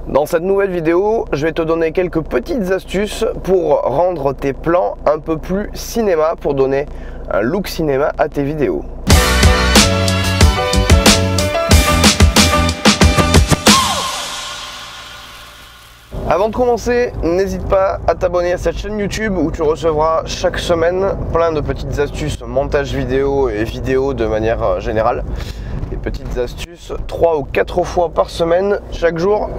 Dans cette nouvelle vidéo, je vais te donner quelques petites astuces pour rendre tes plans un peu plus cinéma, pour donner un look cinéma à tes vidéos. Avant de commencer, n'hésite pas à t'abonner à cette chaîne YouTube où tu recevras chaque semaine plein de petites astuces montage vidéo et vidéo de manière générale. Des petites astuces 3 ou 4 fois par semaine, chaque jour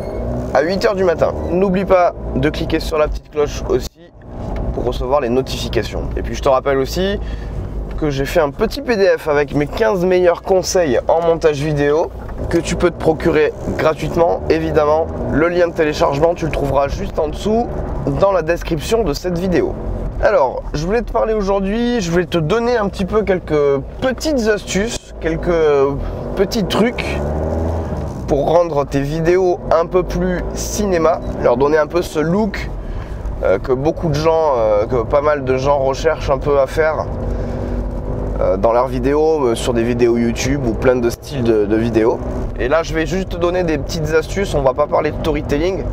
à 8 h du matin. N'oublie pas de cliquer sur la petite cloche aussi pour recevoir les notifications. Et puis je te rappelle aussi que j'ai fait un petit PDF avec mes 15 meilleurs conseils en montage vidéo que tu peux te procurer gratuitement. Évidemment, le lien de téléchargement, tu le trouveras juste en dessous dans la description de cette vidéo. Alors, je voulais te parler aujourd'hui, je voulais te donner un petit peu quelques petites astuces, quelques petits trucs pour rendre tes vidéos un peu plus cinéma, leur donner un peu ce look que beaucoup de gens, que pas mal de gens recherchent un peu à faire dans leurs vidéos, sur des vidéos YouTube ou plein de styles de vidéos. Et là, je vais juste te donner des petites astuces. On va pas parler de storytelling,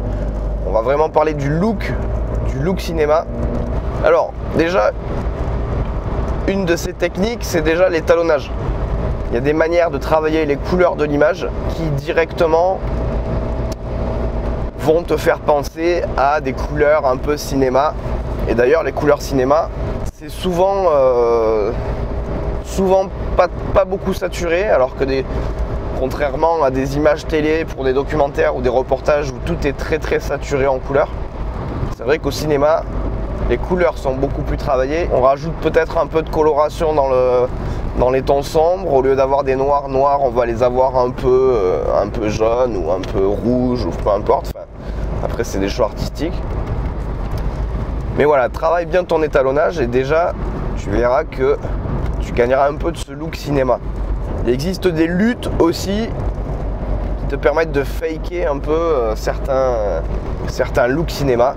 on va vraiment parler du look cinéma. Alors, déjà, une de ces techniques, c'est déjà l'étalonnage. Il y a des manières de travailler les couleurs de l'image qui directement vont te faire penser à des couleurs un peu cinéma. Et d'ailleurs, les couleurs cinéma, c'est souvent pas beaucoup saturé, alors que contrairement à des images télé pour des documentaires ou des reportages où tout est très saturé en couleurs, c'est vrai qu'au cinéma, les couleurs sont beaucoup plus travaillées. On rajoute peut-être un peu de coloration dans les tons sombres. Au lieu d'avoir des noirs, on va les avoir un peu jaune ou un peu rouge ou peu importe. Enfin, après, c'est des choix artistiques. Mais voilà, travaille bien ton étalonnage et déjà, tu verras que tu gagneras un peu de ce look cinéma. Il existe des luttes aussi qui te permettent de faker un peu certains looks cinéma.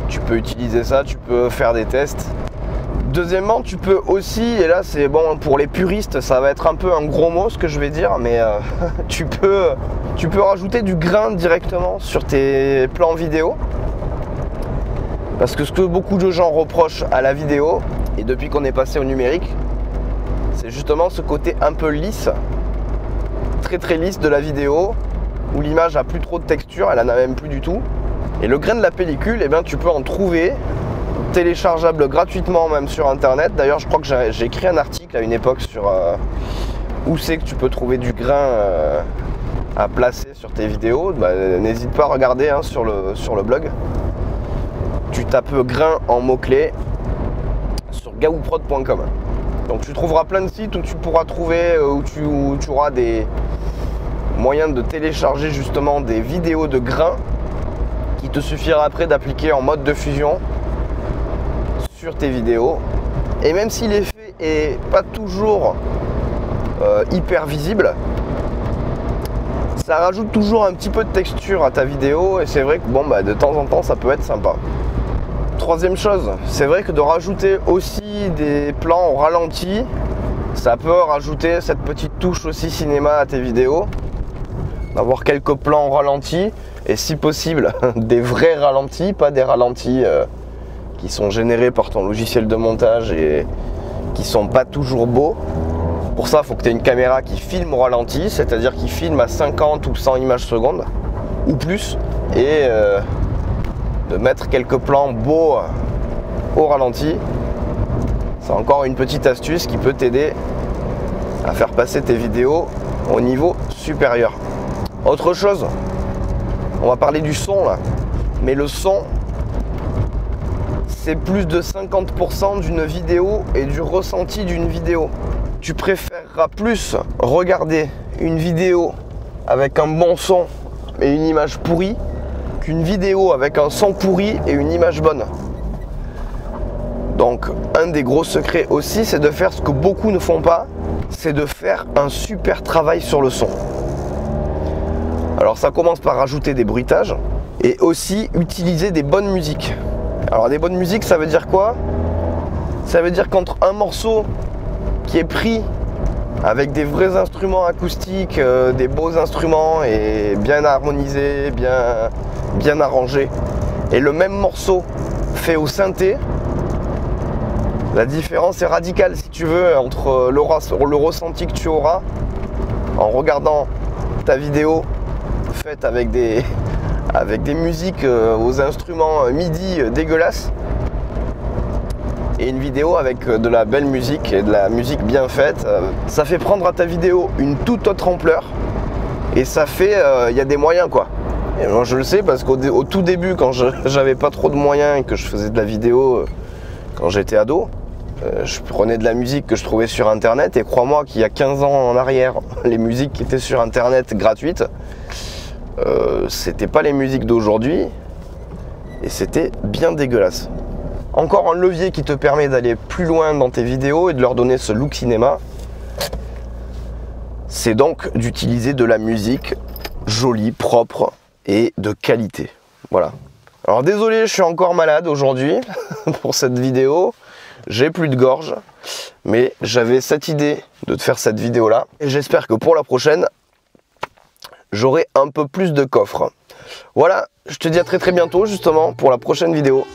Tu peux utiliser ça, tu peux faire des tests. Deuxièmement, tu peux aussi, et là c'est bon pour les puristes, ça va être un peu un gros mot ce que je vais dire, mais tu peux rajouter du grain directement sur tes plans vidéo. Parce que ce que beaucoup de gens reprochent à la vidéo, et depuis qu'on est passé au numérique, c'est justement ce côté un peu lisse, très lisse de la vidéo, où l'image a plus trop de texture, elle en a même plus du tout. Et le grain de la pellicule, eh bien, tu peux en trouver téléchargeable gratuitement même sur internet. D'ailleurs, je crois que j'ai écrit un article à une époque sur où c'est que tu peux trouver du grain à placer sur tes vidéos. Bah, n'hésite pas à regarder sur le blog. Tu tapes grain en mots-clés sur gaouprod.com. Donc tu trouveras plein de sites où tu pourras trouver, où tu auras des moyens de télécharger justement des vidéos de grain qui te suffira après d'appliquer en mode de fusion sur tes vidéos. Et même si l'effet est pas toujours hyper visible, ça rajoute toujours un petit peu de texture à ta vidéo et c'est vrai que bon, de temps en temps ça peut être sympa. Troisième chose, c'est vrai que de rajouter aussi des plans au ralenti, ça peut rajouter cette petite touche aussi cinéma à tes vidéos. D'avoir quelques plans au ralenti et si possible des vrais ralentis, pas des ralentis qui sont générés par ton logiciel de montage et qui sont pas toujours beaux. Pour ça, il faut que tu aies une caméra qui filme au ralenti, c'est-à-dire qui filme à 50 ou 100 images secondes ou plus, et de mettre quelques plans beaux au ralenti. C'est encore une petite astuce qui peut t'aider à faire passer tes vidéos au niveau supérieur. Autre chose, on va parler du son là, mais le son, c'est plus de 50% d'une vidéo et du ressenti d'une vidéo. Tu préféreras plus regarder une vidéo avec un bon son et une image pourrie qu'une vidéo avec un son pourri et une image bonne. Donc un des gros secrets aussi, c'est de faire ce que beaucoup ne font pas, c'est de faire un super travail sur le son. Alors ça commence par rajouter des bruitages et aussi utiliser des bonnes musiques. Alors des bonnes musiques, ça veut dire quoi? Ça veut dire qu'entre un morceau qui est pris avec des vrais instruments acoustiques, des beaux instruments et bien harmonisés, bien arrangés. Et le même morceau fait au synthé, la différence est radicale si tu veux entre le ressenti que tu auras en regardant ta vidéo faite avec des musiques aux instruments MIDI dégueulasses et une vidéo avec de la belle musique et de la musique bien faite. Ça fait prendre à ta vidéo une toute autre ampleur et ça fait, y a des moyens quoi. Et moi je le sais parce qu'au tout début, quand j'avais pas trop de moyens et que je faisais de la vidéo quand j'étais ado, je prenais de la musique que je trouvais sur internet et crois-moi qu'il y a 15 ans en arrière, les musiques qui étaient sur internet gratuites, c'était pas les musiques d'aujourd'hui et c'était bien dégueulasse. Encore un levier qui te permet d'aller plus loin dans tes vidéos et de leur donner ce look cinéma, c'est donc d'utiliser de la musique jolie, propre et de qualité. Voilà. Alors désolé, je suis encore malade aujourd'hui pour cette vidéo. J'ai plus de gorge, mais j'avais cette idée de te faire cette vidéo là. Et j'espère que pour la prochaine, j'aurai un peu plus de coffre. Voilà, je te dis à très bientôt justement pour la prochaine vidéo.